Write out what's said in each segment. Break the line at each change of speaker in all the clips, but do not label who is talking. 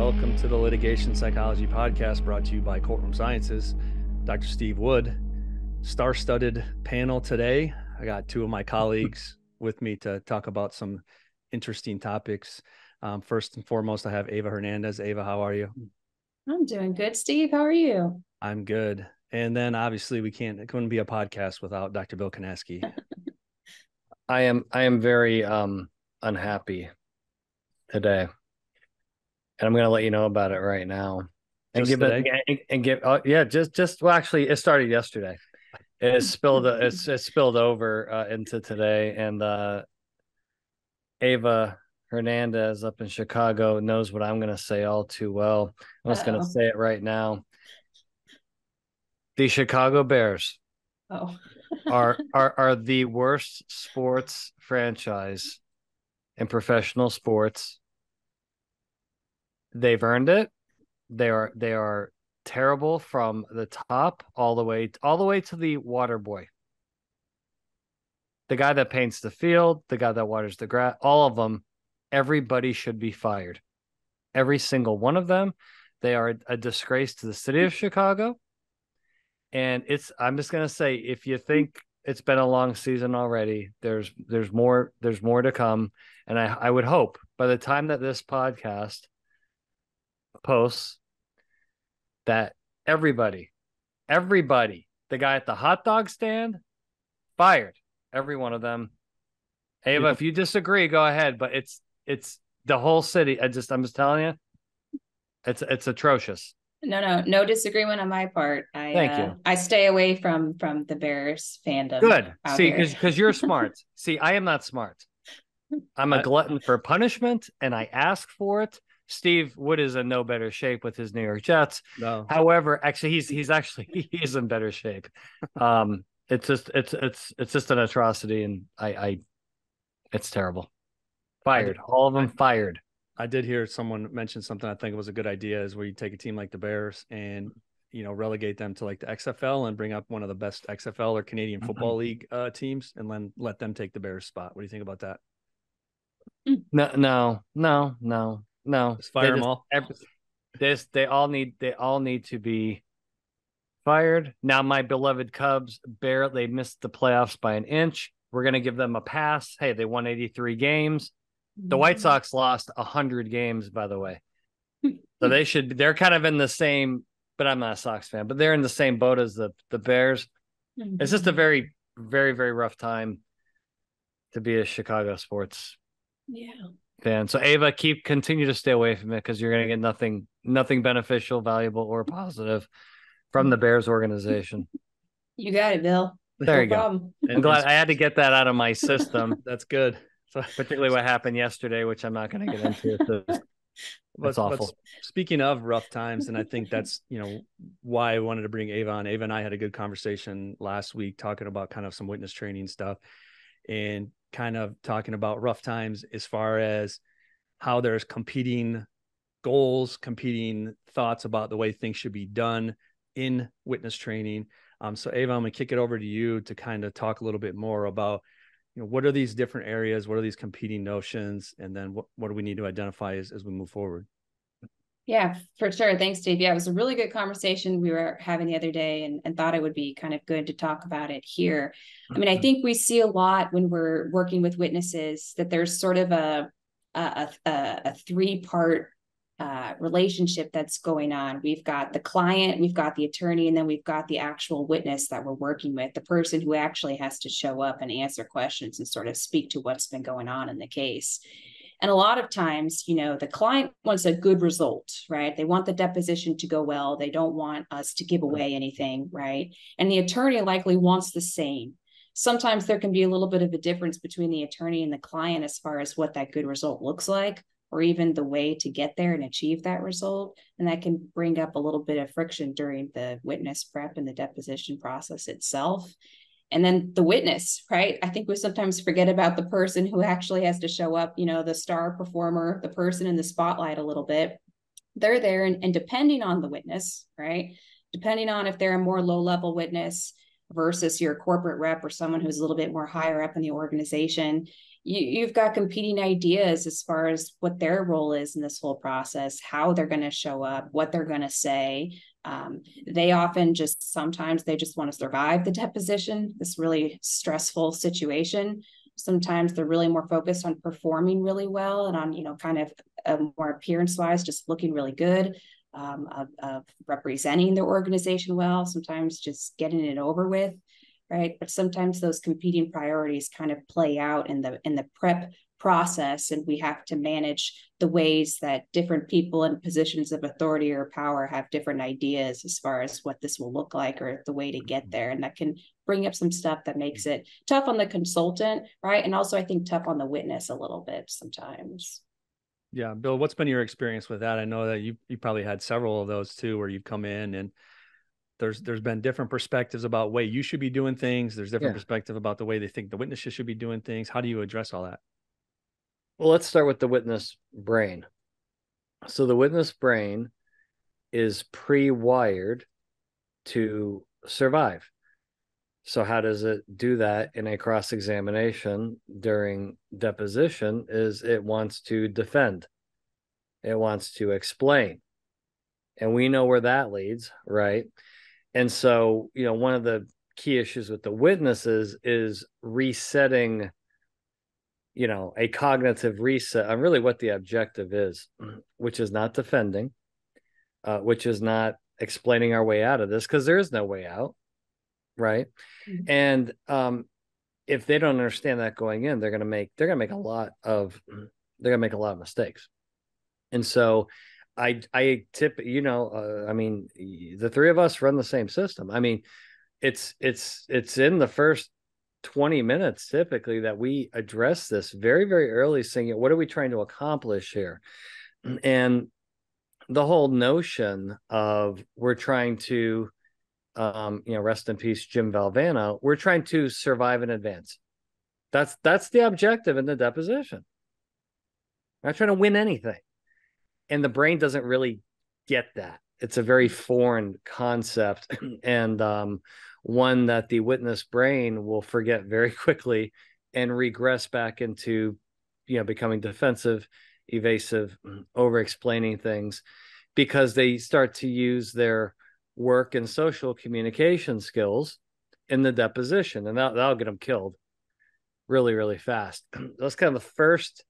Welcome to the Litigation Psychology Podcast, brought to you by Courtroom Sciences. Dr. Steve Wood, star-studded panel today. I got two of my colleagues with me to talk about some interesting topics. First and foremost, I have Ava Hernandez. Ava, how are you?
I'm doing good, Steve. How are you?
I'm good. And then obviously it couldn't be a podcast without Dr. Bill Kanasky.
I am very unhappy today, and I'm going to let you know about it right now. And
Just
well, actually, it started yesterday. It spilled over into today, and Ava Hernandez up in Chicago knows what I'm going to say all too well. I'm just going to say it right now. The Chicago Bears are the worst sports franchise in professional sports. They've earned it. They are terrible from the top all the way to the water boy. The guy that paints the field, the guy that waters the grass, all of them, everybody should be fired. Every single one of them. They are a disgrace to the city of Chicago. And I'm just going to say, if you think it's been a long season already, there's more to come. And I would hope by the time that this podcast posts that everybody, the guy at the hot dog stand, fired, every one of them. Ava, if you disagree, go ahead. But it's the whole city. I'm just telling you, it's atrocious.
No disagreement on my part.
Thank you.
I stay away from the Bears fandom.
Good. See, because you're smart. See, I am not smart. I'm a glutton for punishment, and I ask for it. Steve Wood is in no better shape with his New York Jets.
No.
However, actually, he's in better shape. It's just an atrocity, and it's terrible. Fired. All of them fired.
I did hear someone mention something I think it was a good idea, is where you take a team like the Bears and, relegate them to like the XFL and bring up one of the best XFL or Canadian Football League teams, and then let them take the Bears spot. What do you think about that?
No.
Just fire them all.
They all need to be fired. Now, my beloved Cubs, they missed the playoffs by an inch. We're going to give them a pass. Hey, they won 83 games. The White Sox lost 100 games, by the way. So they're kind of in the same, but I'm not a Sox fan, but they're in the same boat as the Bears. It's just a very, very, very rough time to be a Chicago sports fan. So Ava, continue to stay away from it, because you're going to get nothing beneficial, valuable, or positive from the Bears organization.
You got it, Bill.
There you go. I'm glad I had to get that out of my system.
That's good.
Particularly what happened yesterday, which I'm not going to get into. That's awful.
But speaking of rough times, and I think that's, why I wanted to bring Ava on. Ava and I had a good conversation last week talking about kind of some witness training stuff, and kind of talking about rough times as far as how there's competing goals, competing thoughts about the way things should be done in witness training. So Ava, I'm going to kick it over to you to kind of talk a little bit more about, what are these different areas? What are these competing notions? And then what do we need to identify as we move forward?
Yeah, for sure. Thanks, Steve. Yeah, it was a really good conversation we were having the other day, and thought it would be kind of good to talk about it here. I mean, I think we see a lot when we're working with witnesses that there's sort of a three-part relationship that's going on. We've got the client, we've got the attorney, and then we've got the actual witness that we're working with, the person who actually has to show up and answer questions and sort of speak to what's been going on in the case. And a lot of times, the client wants a good result, right? They want the deposition to go well. They don't want us to give away anything, right? And the attorney likely wants the same. Sometimes there can be a little bit of a difference between the attorney and the client as far as what that good result looks like, or even the way to get there and achieve that result. And that can bring up a little bit of friction during the witness prep and the deposition process itself. And then the witness, right? I think we sometimes forget about the person who actually has to show up, the star performer, the person in the spotlight a little bit. They're there, and depending on the witness, right? Depending on if they're a more low-level witness versus your corporate rep or someone who's a little bit more higher up in the organization, you've got competing ideas as far as what their role is in this whole process, how they're going to show up, what they're going to say. They often just, sometimes they just want to survive the deposition, this really stressful situation. Sometimes they're really more focused on performing really well and on, you know, kind of more appearance wise, just looking really good, of representing their organization well, sometimes just getting it over with. Right. But sometimes those competing priorities kind of play out in the prep process, and we have to manage the ways that different people in positions of authority or power have different ideas as far as what this will look like or the way to get there. And that can bring up some stuff that makes it tough on the consultant, right? And also I think tough on the witness a little bit sometimes.
Yeah, Bill, what's been your experience with that? I know that you probably had several of those too, where you've come in and there's been different perspectives about way you should be doing things. There's different perspective about the way they think the witnesses should be doing things. How do you address all that?
Well, let's start with the witness brain. So the witness brain is pre-wired to survive. So how does it do that in a cross-examination during deposition? Is it wants to defend. It wants to explain. And we know where that leads, right? And so, you know, one of the key issues with the witnesses is resetting, you know, a cognitive reset on really what the objective is, which is not defending, which is not explaining our way out of this, because there is no way out, right? Mm-hmm. And if they don't understand that going in, they're gonna make a lot of mistakes. And so I tip, you know, I mean, the three of us run the same system. I mean, it's in the first 20 minutes typically that we address this very, very early, saying, what are we trying to accomplish here? And the whole notion of we're trying to, you know, rest in peace, Jim Valvano, we're trying to survive and advance. That's the objective in the deposition. We're not trying to win anything. And the brain doesn't really get that. It's a very foreign concept, and one that the witness brain will forget very quickly and regress back into, you know, becoming defensive, evasive, over-explaining things, because they start to use their work and social communication skills in the deposition, and that'll get them killed really, really fast. That's kind of the first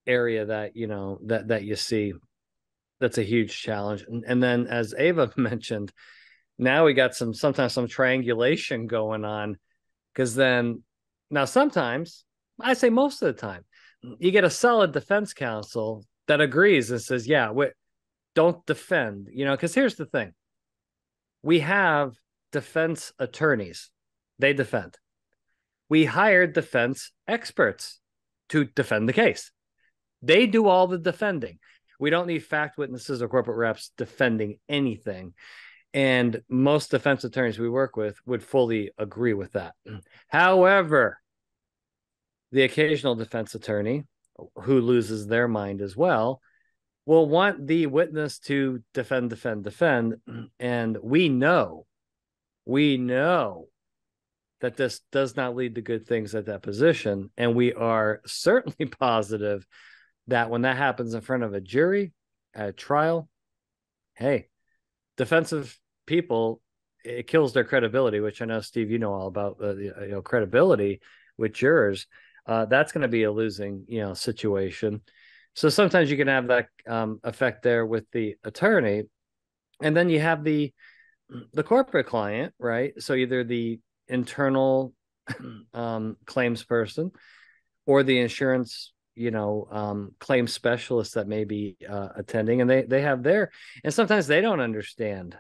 area that, you know, that you see that's a huge challenge. And then, as Ava mentioned, now we got sometimes some triangulation going on, because then now sometimes, I say most of the time, you get a solid defense counsel that agrees and says, yeah, don't defend, you know, because here's the thing. We have defense attorneys. They defend. We hired defense experts to defend the case. They do all the defending. We don't need fact witnesses or corporate reps defending anything. And most defense attorneys we work with would fully agree with that. However, the occasional defense attorney who loses their mind as well will want the witness to defend. And we know that this does not lead to good things at deposition. And we are certainly positive that when that happens in front of a jury at a trial, hey, defensive people, it kills their credibility, which I know, Steve, you know all about, you know, credibility with jurors. That's going to be a losing, you know, situation. So sometimes you can have that effect there with the attorney. And then you have the corporate client, right? So either the internal claims person or the insurance, you know, claim specialists that may be attending, and they have their, and sometimes they don't understand.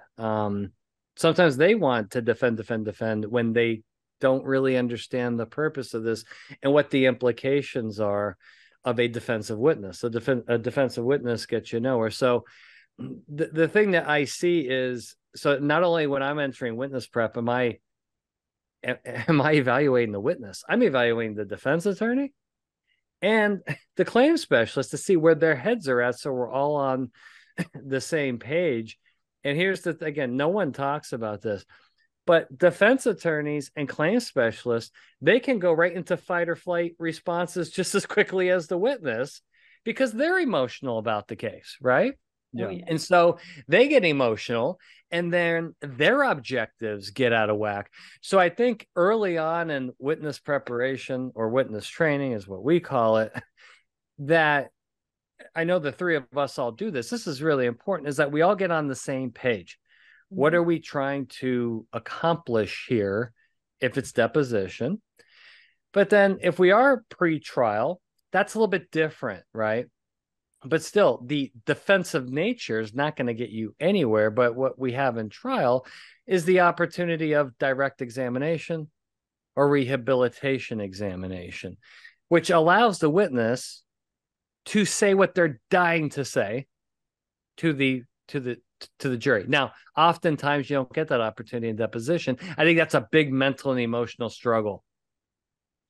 Sometimes they want to defend when they don't really understand the purpose of this and what the implications are of a defensive witness. A defensive witness gets you nowhere. So the thing that I see is, so not only when I'm entering witness prep, am I evaluating the witness, I'm evaluating the defense attorney and the claim specialist to see where their heads are at, so we're all on the same page. And here's again, no one talks about this. But defense attorneys and claim specialists, they can go right into fight or flight responses just as quickly as the witness because they're emotional about the case, right?
Oh,
Yeah.
yeah.
And so they get emotional and then their objectives get out of whack. So I think early on in witness preparation, or witness training is what we call it, that I know the three of us all do this. This is really important, is that we all get on the same page. What are we trying to accomplish here if it's deposition? But then if we are pre-trial, that's a little bit different, right? But still, the defensive nature is not going to get you anywhere. But what we have in trial is the opportunity of direct examination or rehabilitation examination, which allows the witness to say what they're dying to say to the jury. Now, oftentimes you don't get that opportunity in deposition. I think that's a big mental and emotional struggle.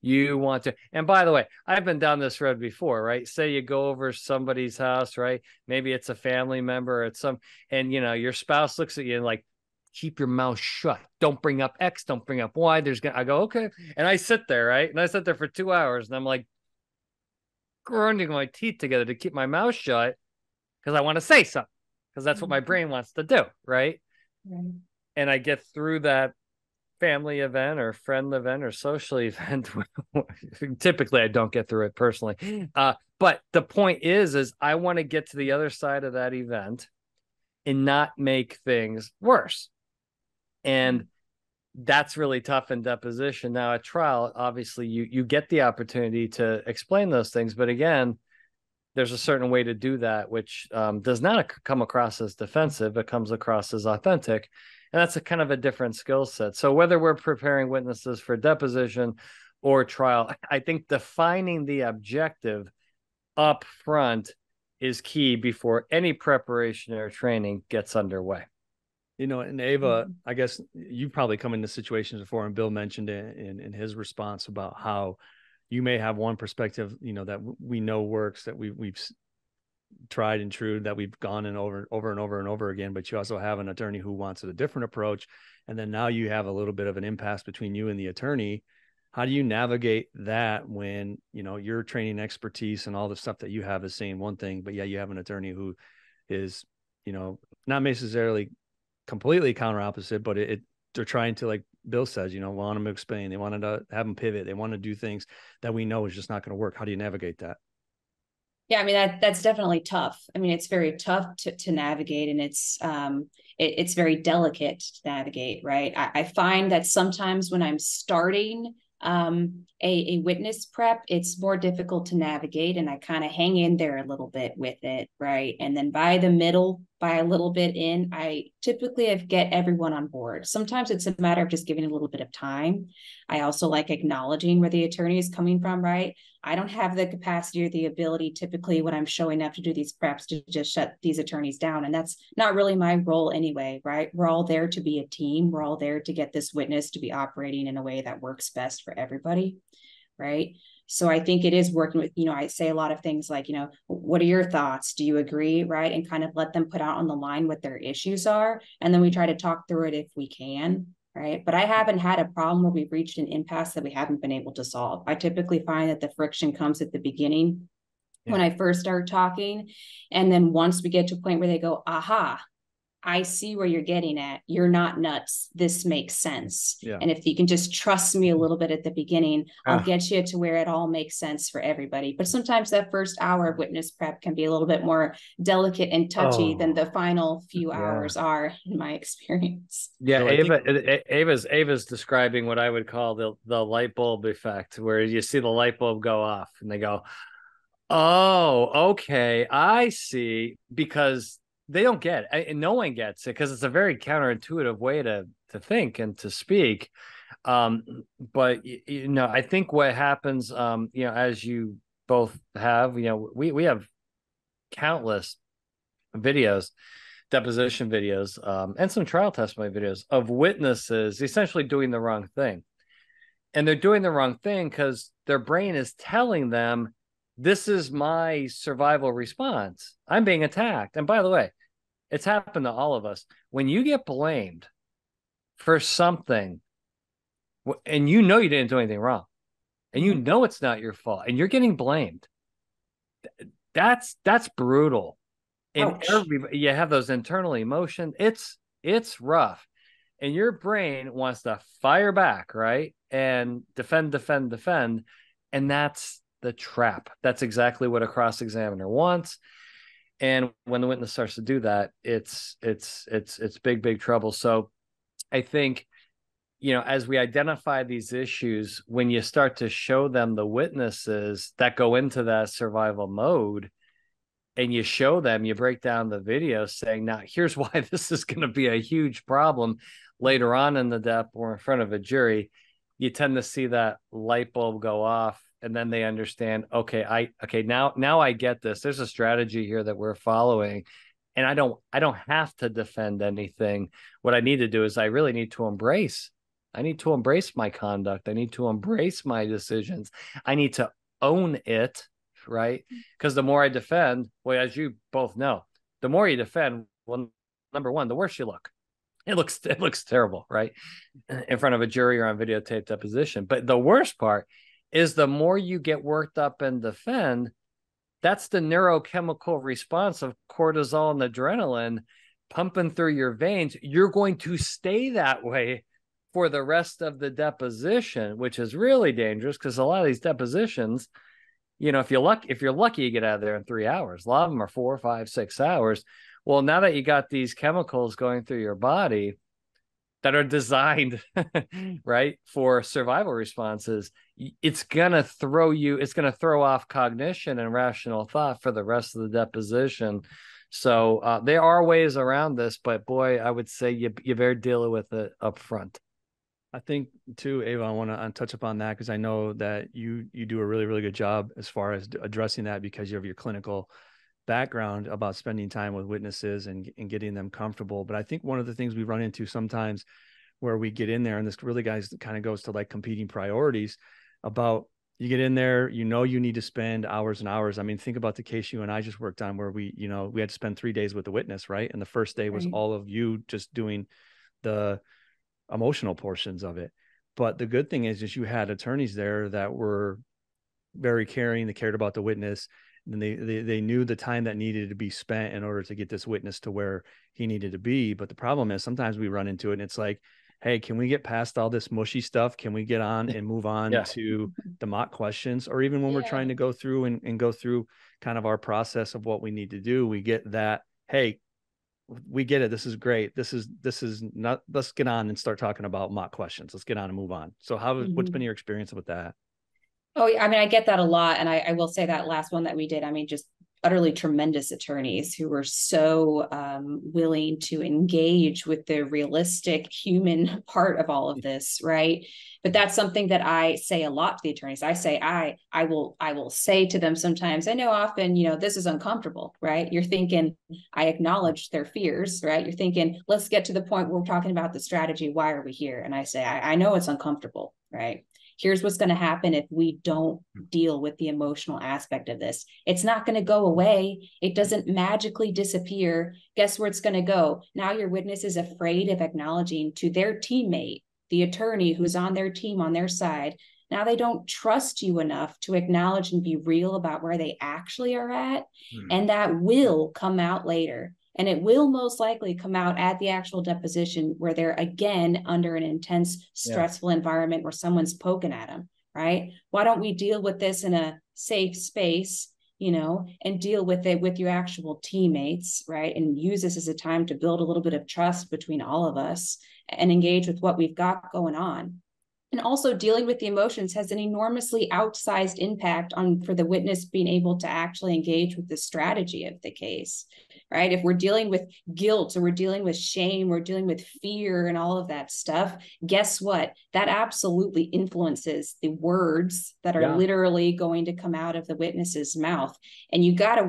You want to, and by the way, I've been down this road before, right? Say you go over somebody's house, right? Maybe it's a family member, or it's some, and your spouse looks at you and like, keep your mouth shut. Don't bring up X, don't bring up Y. I go, okay. And I sit there, right? And I sit there for 2 hours and I'm like grinding my teeth together to keep my mouth shut because I want to say something, because that's what my brain wants to do, right? And I get through that family event or friend event or social event. Typically, I don't get through it personally. But the point is I want to get to the other side of that event and not make things worse. And that's really tough in deposition. Now, at trial, obviously, you get the opportunity to explain those things. But again, there's a certain way to do that, which does not come across as defensive. It comes across as authentic. And that's a kind of a different skill set. So whether we're preparing witnesses for deposition or trial, I think defining the objective up front is key before any preparation or training gets underway.
And Ava, I guess you've probably come into situations before, and Bill mentioned it in his response about how you may have one perspective, that we know works, that we've tried and true, that we've gone and over and over again, but you also have an attorney who wants a different approach. And then now you have a little bit of an impasse between you and the attorney. How do you navigate that when, your training expertise and all the stuff that you have is saying one thing, but yeah, you have an attorney who is, not necessarily completely counter opposite, but they're trying to, like Bill says, want them to explain. They wanted to have them pivot. They want to do things that we know is just not going to work. How do you navigate that?
Yeah, I mean, that's definitely tough. I mean, it's very tough to navigate, and it's very delicate to navigate, right? I find that sometimes when I'm starting a witness prep, it's more difficult to navigate, and I kind of hang in there a little bit with it, right? And then by the middle, by a little bit in, I typically have get everyone on board. Sometimes it's a matter of just giving a little bit of time. I also like acknowledging where the attorney is coming from, right? I don't have the capacity or the ability typically when I'm showing up to do these preps to just shut these attorneys down. And that's not really my role anyway, right? We're all there to be a team. We're all there to get this witness to be operating in a way that works best for everybody, right? So I think it is working with, I say a lot of things like, what are your thoughts? Do you agree? Right. And kind of let them put out on the line what their issues are. And then we try to talk through it if we can. Right. But I haven't had a problem where we've reached an impasse that we haven't been able to solve. I typically find that the friction comes at the beginning when I first start talking. And then once we get to a point where they go, aha, I see where you're getting at. You're not nuts. This makes sense.
Yeah.
And if you can just trust me a little bit at the beginning, I'll get you to where it all makes sense for everybody. But sometimes that first hour of witness prep can be a little bit more delicate and touchy than the final few hours are, in my experience.
Yeah,
So
Ava's describing what I would call the light bulb effect, where you see the light bulb go off and they go, oh, okay, I see, because they don't get it, and no one gets it, because it's a very counterintuitive way to think and to speak. But I think what happens, as you both have, we have countless videos, deposition videos, and some trial testimony videos of witnesses essentially doing the wrong thing. And they're doing the wrong thing because their brain is telling them, this is my survival response. I'm being attacked. And by the way, it's happened to all of us. When you get blamed, for something, and you know you didn't do anything wrong, and you know it's not your fault, and you're getting blamed. That's brutal. And you have those internal emotions. It's rough, and your brain wants to fire back, right? And defend, and that's the trap. That's exactly what a cross examiner wants. And when the witness starts to do that, it's big trouble. So I think, as we identify these issues, when you start to show them the witnesses that go into that survival mode, and you show them, you break down the video saying, now here's why this is going to be a huge problem later on in the dep or in front of a jury, you tend to see that light bulb go off, and then they understand, now I get this. There's a strategy here that we're following, and I don't have to defend anything. What I need to do is I really need to embrace. I need to embrace my conduct. I need to embrace my decisions. I need to own it, right? Because the more I defend, well, as you both know, the more you defend, well, number one, the worse you look. It looks terrible, right? In front of a jury or on videotape deposition. But the worst part is the more you get worked up and defend, that's the neurochemical response of cortisol and adrenaline pumping through your veins. You're going to stay that way for the rest of the deposition, which is really dangerous because a lot of these depositions, if you're lucky, you get out of there in 3 hours. A lot of them are 4, 5, 6 hours. Well, now that you got these chemicals going through your body that are designed, right, for survival responses, it's going to throw off cognition and rational thought for the rest of the deposition. So there are ways around this, but boy, I would say you better deal with it up front.
I think too, Ava, I want to touch upon that because I know that you do a really, really good job as far as addressing that because you have your clinical background about spending time with witnesses and getting them comfortable. But I think one of the things we run into sometimes where we get in there, and this really kind of goes to like competing priorities about you get in there, you need to spend hours and hours. I mean, think about the case you and I just worked on where we had to spend 3 days with the witness, right? And the first day was all of you just doing the emotional portions of it. But the good thing is you had attorneys there that were very caring. They cared about the witness, and they knew the time that needed to be spent in order to get this witness to where he needed to be. But the problem is sometimes we run into it and it's like, hey, can we get past all this mushy stuff? Can we get on and move on to the mock questions? Or even when we're trying to go through and go through kind of our process of what we need to do, we get that, hey, we get it. This is great. This is not, let's get on and start talking about mock questions. Let's get on and move on. So what's been your experience with that?
Oh, I mean, I get that a lot. And I will say that last one that we did, I mean, just utterly tremendous attorneys who were so willing to engage with the realistic human part of all of this, right? But that's something that I say a lot to the attorneys. I say, I will say to them sometimes, I know often, this is uncomfortable, right? You're thinking, I acknowledge their fears, right? You're thinking, let's get to the point where we're talking about the strategy. Why are we here? And I say, I know it's uncomfortable, right? Here's what's going to happen if we don't deal with the emotional aspect of this. It's not going to go away. It doesn't magically disappear. Guess where it's going to go? Now your witness is afraid of acknowledging to their teammate, the attorney who's on their team, on their side. Now they don't trust you enough to acknowledge and be real about where they actually are at. And that will come out later. And it will most likely come out at the actual deposition where they're again under an intense, stressful environment where someone's poking at them, right? Why don't we deal with this in a safe space, and deal with it with your actual teammates, right? And use this as a time to build a little bit of trust between all of us and engage with what we've got going on. And also dealing with the emotions has an enormously outsized impact for the witness being able to actually engage with the strategy of the case, right? If we're dealing with guilt or we're dealing with shame, we're dealing with fear and all of that stuff, guess what? That absolutely influences the words that are literally going to come out of the witness's mouth. And you can't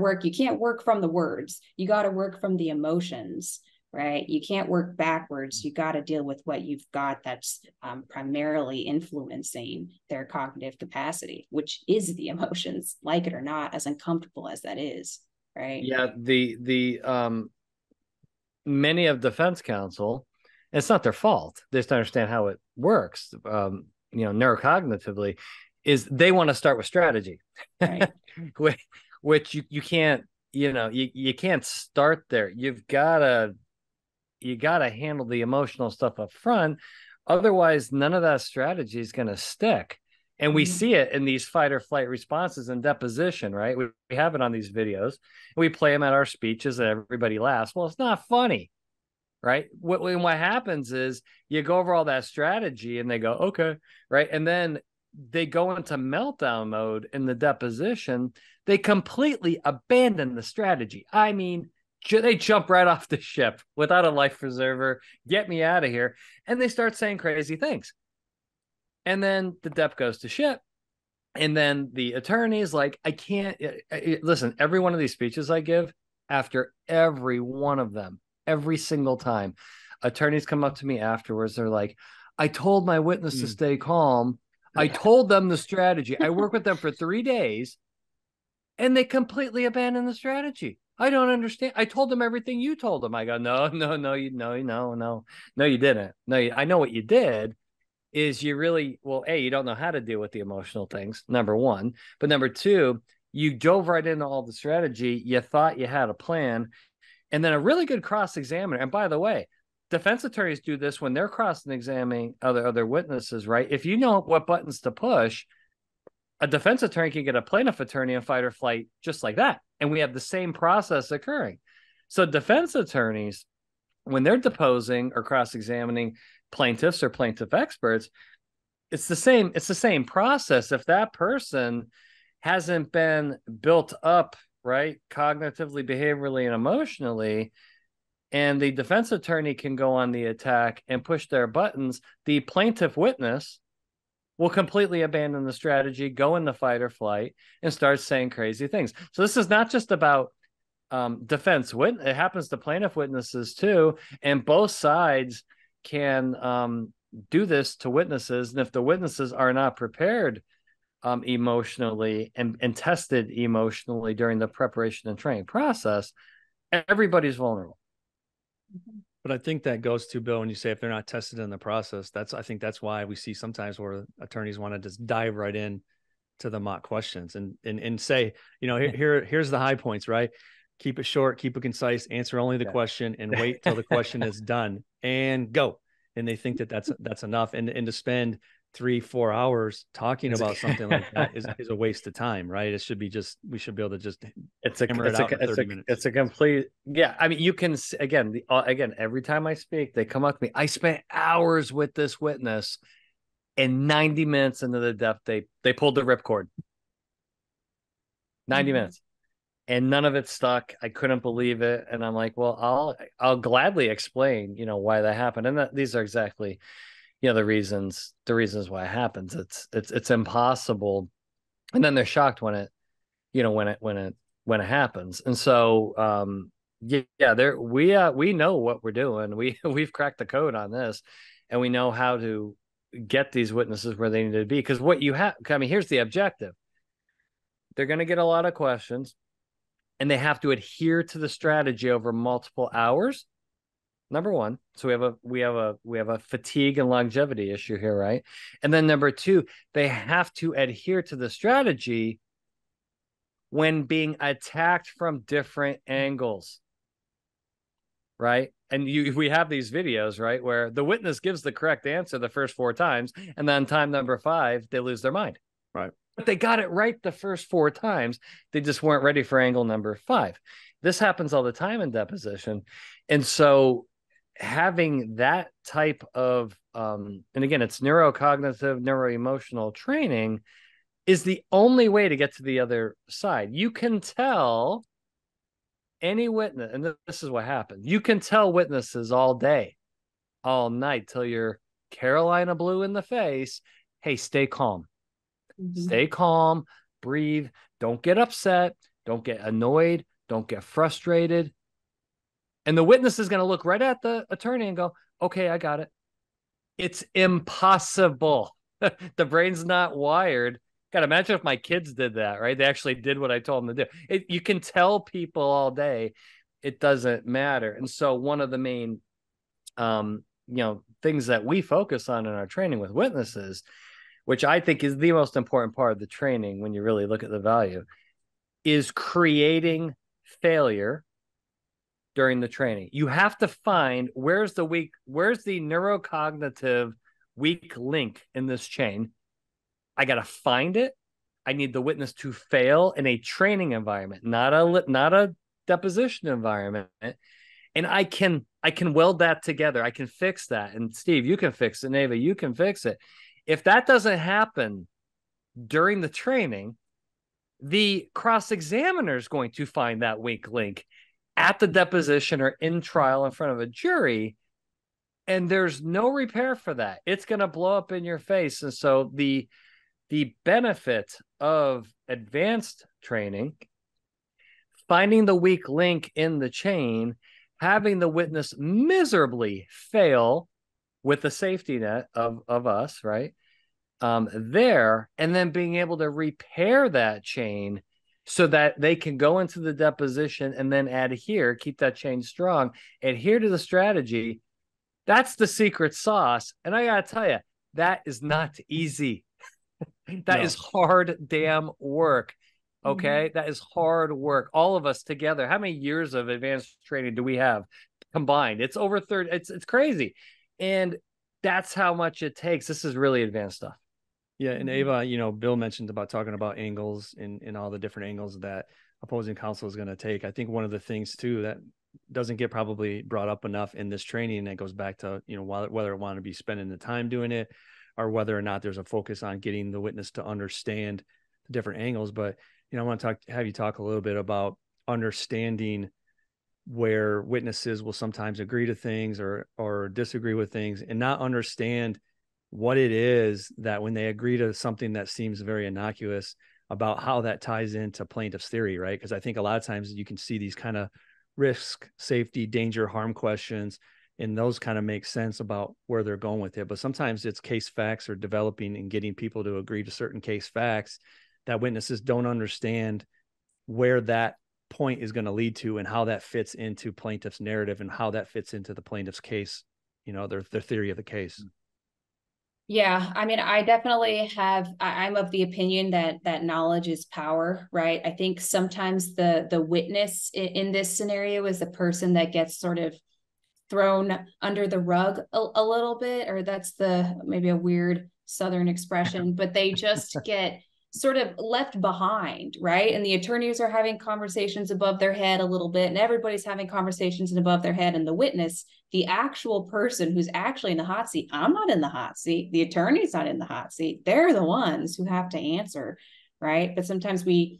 work from the words. You got to work from the emotions. Right? You can't work backwards. You got to deal with what you've got that's primarily influencing their cognitive capacity, which is the emotions, like it or not, as uncomfortable as that is. Right.
Yeah. The many of defense counsel, It's not their fault. They just understand how it works, neurocognitively, is they want to start with strategy.
Right.
which you can't, you can't start there. You gotta handle the emotional stuff up front. Otherwise, none of that strategy is going to stick. And we see it in these fight or flight responses in deposition, right? We have it on these videos. We play them at our speeches and everybody laughs. Well, it's not funny, right? What happens is you go over all that strategy and they go, okay, right? And then they go into meltdown mode in the deposition. They completely abandon the strategy. I mean, they jump right off the ship without a life preserver. Get me out of here. And they start saying crazy things. And then the dep goes to shit. And then the attorney is like, I can't listen. Every one of these speeches I give, after every one of them, every single time, attorneys come up to me afterwards. They're like, I told my witness to stay calm. I told them the strategy. I worked with them for 3 days and they completely abandoned the strategy. I don't understand. I told them everything you told them. I go, no, you didn't. I know what you did is you really, well, A, you don't know how to deal with the emotional things, number one. But number two, you dove right into all the strategy. You thought you had a plan. And then a really good cross-examiner. And by the way, defense attorneys do this when they're cross-examining other witnesses, right? If you know what buttons to push, a defense attorney can get a plaintiff attorney in fight or flight just like that. And we have the same process occurring. So defense attorneys, when they're deposing or cross-examining plaintiffs or plaintiff experts, it's the same process. If that person hasn't been built up, right, cognitively, behaviorally, and emotionally, and the defense attorney can go on the attack and push their buttons, the plaintiff witness will completely abandon the strategy, go into fight or flight, and start saying crazy things. So this is not just about defense witness. It happens to plaintiff witnesses too, and both sides can do this to witnesses. And if the witnesses are not prepared emotionally and tested emotionally during the preparation and training process, everybody's vulnerable.
But I think that goes to, Bill, when you say if they're not tested in the process, I think that's why we see sometimes where attorneys want to just dive right in to the mock questions and say, here's the high points, right? Keep it short, keep it concise, answer only the question, and wait till the question is done and go. And they think that that's enough. And to spend 3-4 hours talking about something like that is a waste of time, right? It should be we should be able to just hammer it out in 30 minutes.
It's a complete, yeah. I mean, you can, again, every time I speak, they come up to me. I spent hours with this witness, and 90 minutes into the dep, they pulled the ripcord. 90 minutes. And none of it stuck. I couldn't believe it. And I'm like, well, I'll gladly explain, why that happened. And these are exactly, the reasons why it happens. It's impossible. And then they're shocked when it happens. And so, we know what we're doing. We've cracked the code on this, and we know how to get these witnesses where they need to be. Because here's the objective. They're going to get a lot of questions, and they have to adhere to the strategy over multiple hours. Number one. So we have a fatigue and longevity issue here, right? And then number two, they have to adhere to the strategy when being attacked from different angles, right? And we have these videos, right, where the witness gives the correct answer the first 4 times, and then time number 5, they lose their mind.
Right.
But they got it right the first 4 times. They just weren't ready for angle number 5. This happens all the time in deposition. And so having that type of, and again, it's neurocognitive, neuroemotional training is the only way to get to the other side. You can tell any witness, and this is what happens. You can tell witnesses all day, all night, till you're Carolina blue in the face. Hey, stay calm. Stay calm, breathe, don't get upset, don't get annoyed, don't get frustrated. And the witness is going to look right at the attorney and go, okay, I got it. It's impossible. The brain's not wired. God, imagine if my kids did that, right? They actually did what I told them to do. You can tell people all day, it doesn't matter. And so one of the main things that we focus on in our training with witnesses, which I think is the most important part of the training when you really look at the value, is creating failure during the training. You have to find where's the neurocognitive weak link in this chain. I got to find it. I need the witness to fail in a training environment, not a deposition environment. And I can weld that together. I can fix that. And Steve, you can fix it. And Ava, you can fix it. If that doesn't happen during the training, the cross-examiner is going to find that weak link at the deposition or in trial in front of a jury. And there's no repair for that. It's going to blow up in your face. And so the benefit of advanced training, finding the weak link in the chain, having the witness miserably fail with the safety net of us, right? There, and then being able to repair that chain so that they can go into the deposition and then adhere, keep that chain strong, adhere to the strategy. That's the secret sauce. And I got to tell you, that is not easy. That is hard damn work. Okay. That is hard work. All of us together. How many years of advanced training do we have combined? It's over 30. It's crazy. And that's how much it takes. This is really advanced stuff.
Yeah. And Ava, Bill mentioned about talking about angles and all the different angles that opposing counsel is going to take. I think one of the things too that doesn't get probably brought up enough in this training, and it goes back to, whether I want to be spending the time doing it or whether or not there's a focus on getting the witness to understand the different angles. But, I want to have you talk a little bit about understanding where witnesses will sometimes agree to things or disagree with things and not understand what it is that when they agree to something that seems very innocuous, about how that ties into plaintiff's theory, right? Because I think a lot of times you can see these kind of risk, safety, danger, harm questions, and those kind of make sense about where they're going with it. But sometimes it's case facts or developing and getting people to agree to certain case facts that witnesses don't understand where that point is going to lead to and how that fits into plaintiff's narrative and how that fits into the plaintiff's case, their theory of the case.
Yeah, I mean, I definitely I'm of the opinion that knowledge is power, right? I think sometimes the witness in this scenario is the person that gets sort of thrown under the rug a little bit, or that's maybe a weird Southern expression, but they just get sort of left behind, right? And the attorneys are having conversations above their head a little bit, and everybody's having conversations above their head. And the witness, the actual person who's actually in the hot seat, I'm not in the hot seat. The attorney's not in the hot seat. They're the ones who have to answer, right? But sometimes we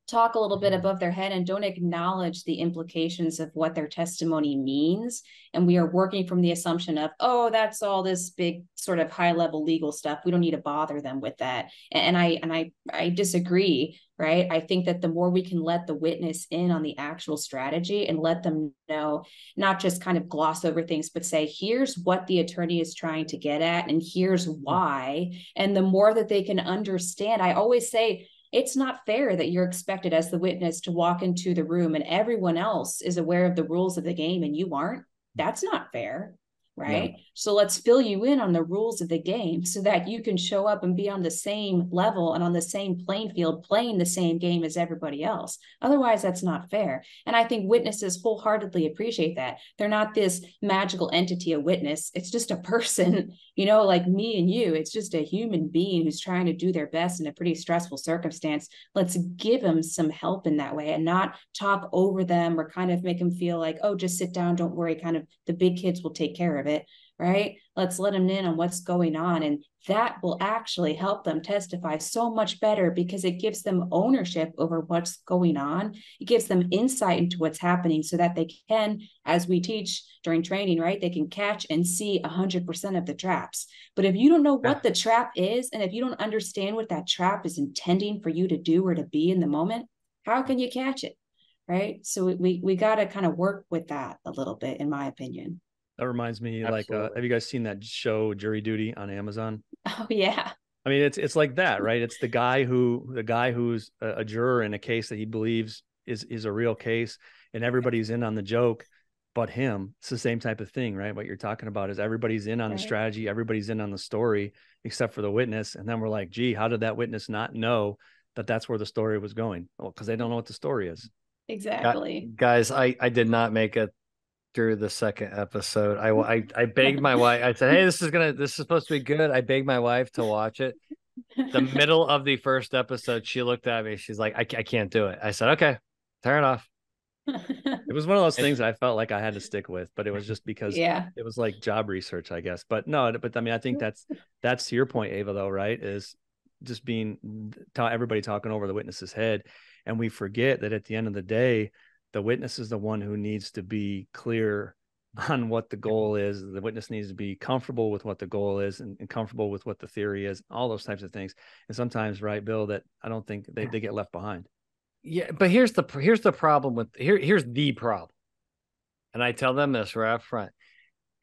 talk a little bit above their head and don't acknowledge the implications of what their testimony means. And we are working from the assumption of, oh, that's all this big sort of high level legal stuff. We don't need to bother them with that. And I disagree, right? I think that the more we can let the witness in on the actual strategy and let them know, not just kind of gloss over things, but say, here's what the attorney is trying to get at, and here's why. And the more that they can understand, I always say, it's not fair that you're expected as the witness to walk into the room and everyone else is aware of the rules of the game and you aren't. That's not fair, right? No. So let's fill you in on the rules of the game so that you can show up and be on the same level and on the same playing field, playing the same game as everybody else. Otherwise, that's not fair. And I think witnesses wholeheartedly appreciate that. They're not this magical entity, a witness. It's just a person, like me and you. It's just a human being who's trying to do their best in a pretty stressful circumstance. Let's give them some help in that way and not talk over them or kind of make them feel like, oh, just sit down, don't worry, kind of the big kids will take care of it. Right? Let's let them in on what's going on. And that will actually help them testify so much better because it gives them ownership over what's going on. It gives them insight into what's happening so that they can, as we teach during training, right? They can catch and see 100% of the traps. But if you don't know what the trap is, and if you don't understand what that trap is intending for you to do or to be in the moment, how can you catch it? Right? So we got to kind of work with that a little bit, in my opinion.
That reminds me,
Absolutely.
have you guys seen that show Jury Duty on Amazon?
Oh yeah.
I mean, it's like that, right? It's the guy who's a juror in a case that he believes is a real case, and everybody's in on the joke. but him. It's the same type of thing, right? What you're talking about is everybody's in on the strategy, everybody's in on the story, except for the witness. And then we're like, gee, how did that witness not know that that's where the story was going? Well, because they don't know what the story is.
Exactly.
Guys, I did not make it through the second episode. I begged my wife. I said, hey, this is supposed to be good. I begged my wife to watch it. The middle of the first episode, she looked at me. She's like, I can't do it. I said, okay, turn it off.
It was one of those things that I felt like I had to stick with, but it was just because it was like job research, I guess. But no, but I mean, I think that's to your point, Ava, though, right? Is just everybody talking over the witness's head. And we forget that at the end of the day, the witness is the one who needs to be clear on what the goal is. The witness needs to be comfortable with what the goal is and comfortable with what the theory is, all those types of things. And sometimes, right, Bill, that I don't think they get left behind.
Yeah, but here's the problem with here's the problem. And I tell them this right up front.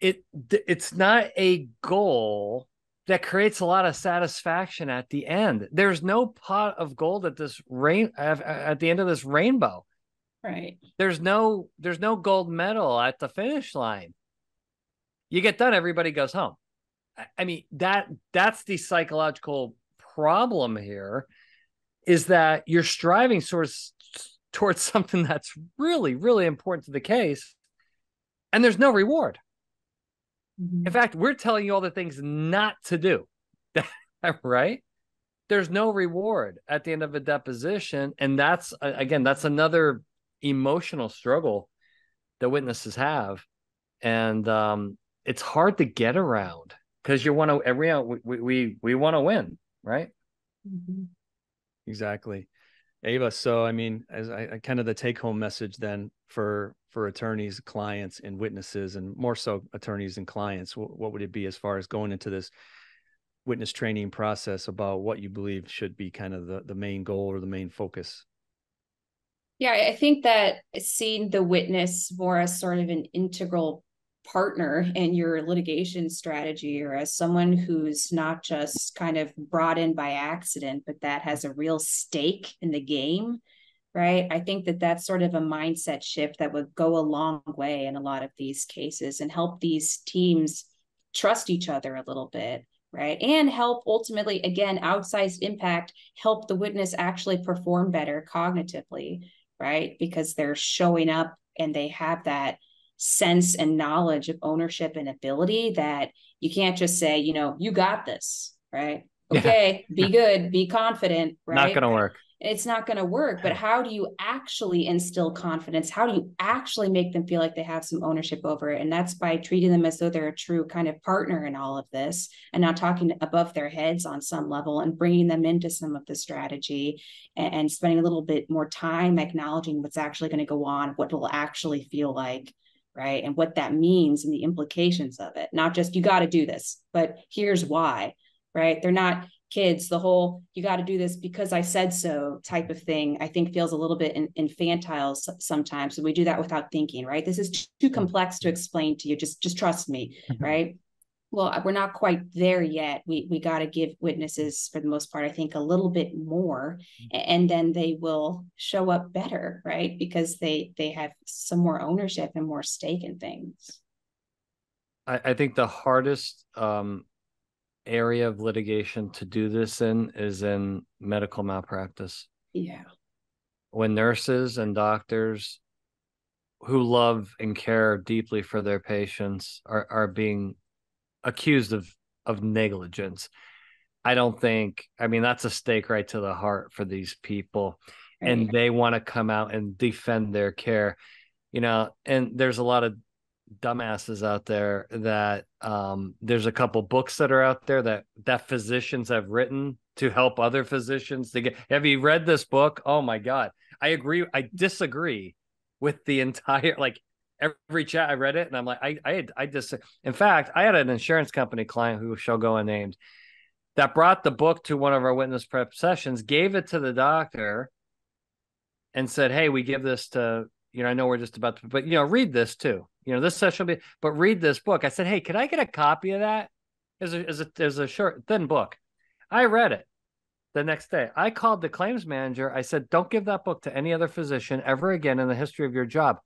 It's not a goal that creates a lot of satisfaction at the end. There's no pot of gold at the end of this rainbow.
Right.
There's no gold medal at the finish line. You get done, everybody goes home. I mean, that's the psychological problem here, is that you're striving towards something that's really, really important to the case, and there's no reward. In fact, we're telling you all the things not to do, right? There's no reward at the end of a deposition. And that's another emotional struggle that witnesses have. And it's hard to get around because we want to win, right?
Mm-hmm.
Exactly. Ava, so I mean, as I kind of the take-home message then for attorneys, clients, and witnesses, and more so attorneys and clients, what would it be as far as going into this witness training process about what you believe should be kind of the main goal or the main focus?
Yeah, I think that seeing the witness more as sort of an integral partner in your litigation strategy, or as someone who's not just kind of brought in by accident, but that has a real stake in the game, right? I think that that's sort of a mindset shift that would go a long way in a lot of these cases and help these teams trust each other a little bit, right? And help ultimately, again, outsized impact, help the witness actually perform better cognitively, right? Because they're showing up and they have that sense and knowledge of ownership and ability that you can't just say, you got this, right? Okay, be good, be confident, right?
Not going to work.
It's not going to work. But how do you actually instill confidence? How do you actually make them feel like they have some ownership over it? And that's by treating them as though they're a true kind of partner in all of this, and not talking above their heads on some level, and bringing them into some of the strategy, and spending a little bit more time acknowledging what's actually going to go on, what will actually feel like, right? And what that means and the implications of it. Not just, you got to do this, but here's why, right? They're not kids. The whole, you got to do this because I said so type of thing, I think feels a little bit infantile sometimes. And we do that without thinking, right? This is too complex to explain to you. Just trust me, right? Well, we're not quite there yet. We got to give witnesses, for the most part, I think, a little bit more, and then they will show up better, right? Because they have some more ownership and more stake in things.
I think the hardest area of litigation to do this in is in medical malpractice.
Yeah.
When nurses and doctors who love and care deeply for their patients are being accused of negligence, I mean, that's a stake right to the heart for these people. Right. And they want to come out and defend their care, and there's a lot of dumbasses out there that there's a couple books that are out there that physicians have written to help other physicians to get. Have you read this book? Oh my God. I disagree with the entire, like, every chat. I read it and I'm like, in fact, I had an insurance company client who shall go unnamed that brought the book to one of our witness prep sessions, gave it to the doctor and said, hey, we give this to, I know we're just about to, but, read this too. This session will be, but read this book. I said, hey, can I get a copy of that? As a short, thin book. I read it the next day. I called the claims manager. I said, don't give that book to any other physician ever again in the history of your job.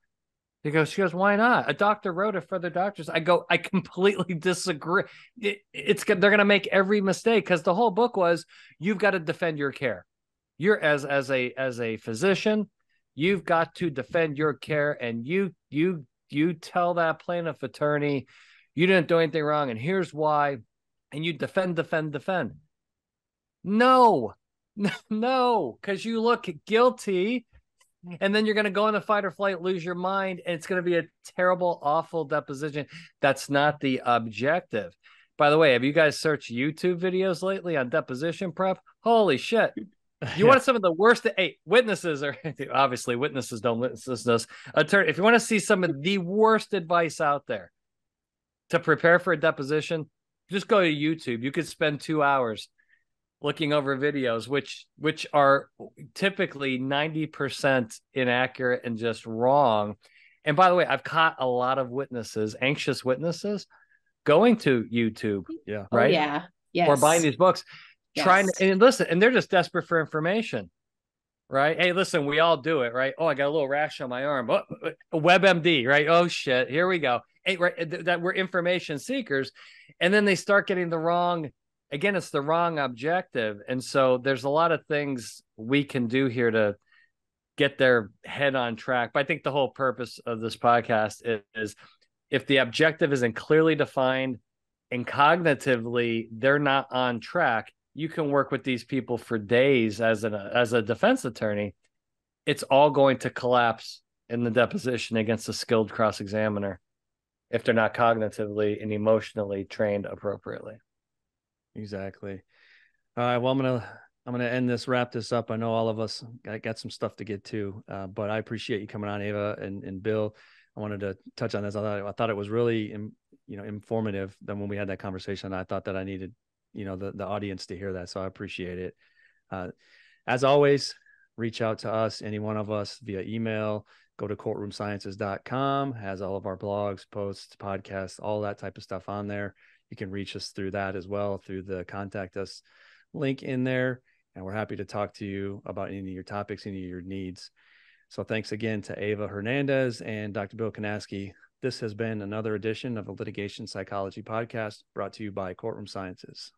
She goes, why not? A doctor wrote it for the doctors. I go, I completely disagree. They're going to make every mistake because the whole book was, you've got to defend your care. You're as a physician, you've got to defend your care, and you tell that plaintiff attorney you didn't do anything wrong, and here's why, and you defend. No, no, because you look guilty. And then you're going to go into fight or flight, lose your mind, and it's going to be a terrible, awful deposition. That's not the objective. By the way, have you guys searched YouTube videos lately on deposition prep? Holy shit. You want some of the worst? Hey, witnesses are obviously witnesses don't listen to this. Attorney, if you want to see some of the worst advice out there to prepare for a deposition, just go to YouTube. You could spend 2 hours looking over videos, which are typically 90% inaccurate and just wrong. And by the way, I've caught a lot of witnesses, anxious witnesses, going to YouTube,
Yeah,
right?
Oh, yeah, yes,
or buying these books,
yes.
trying to, and listen, and they're just desperate for information, right? Hey, listen, we all do it, right? Oh, I got a little rash on my arm. Oh, WebMD, right? Oh shit, here we go. Hey, right, that we're information seekers, and then they start getting the wrong. Again, it's the wrong objective. And so there's a lot of things we can do here to get their head on track. But I think the whole purpose of this podcast is if the objective isn't clearly defined and cognitively they're not on track, you can work with these people for days as a defense attorney. It's all going to collapse in the deposition against a skilled cross-examiner if they're not cognitively and emotionally trained appropriately.
Exactly. All right. Well, I'm gonna wrap this up. I know all of us got some stuff to get to, but I appreciate you coming on, Ava and Bill. I wanted to touch on this. I thought it was really, informative. Then when we had that conversation, I thought that I needed, the audience to hear that. So I appreciate it. As always, reach out to us, any one of us, via email. Go to courtroomsciences.com. Has all of our blogs, posts, podcasts, all that type of stuff on there. You can reach us through that as well, through the contact us link in there. And we're happy to talk to you about any of your topics, any of your needs. So thanks again to Ava Hernandez and Dr. Bill Kanasky. This has been another edition of the Litigation Psychology Podcast brought to you by Courtroom Sciences.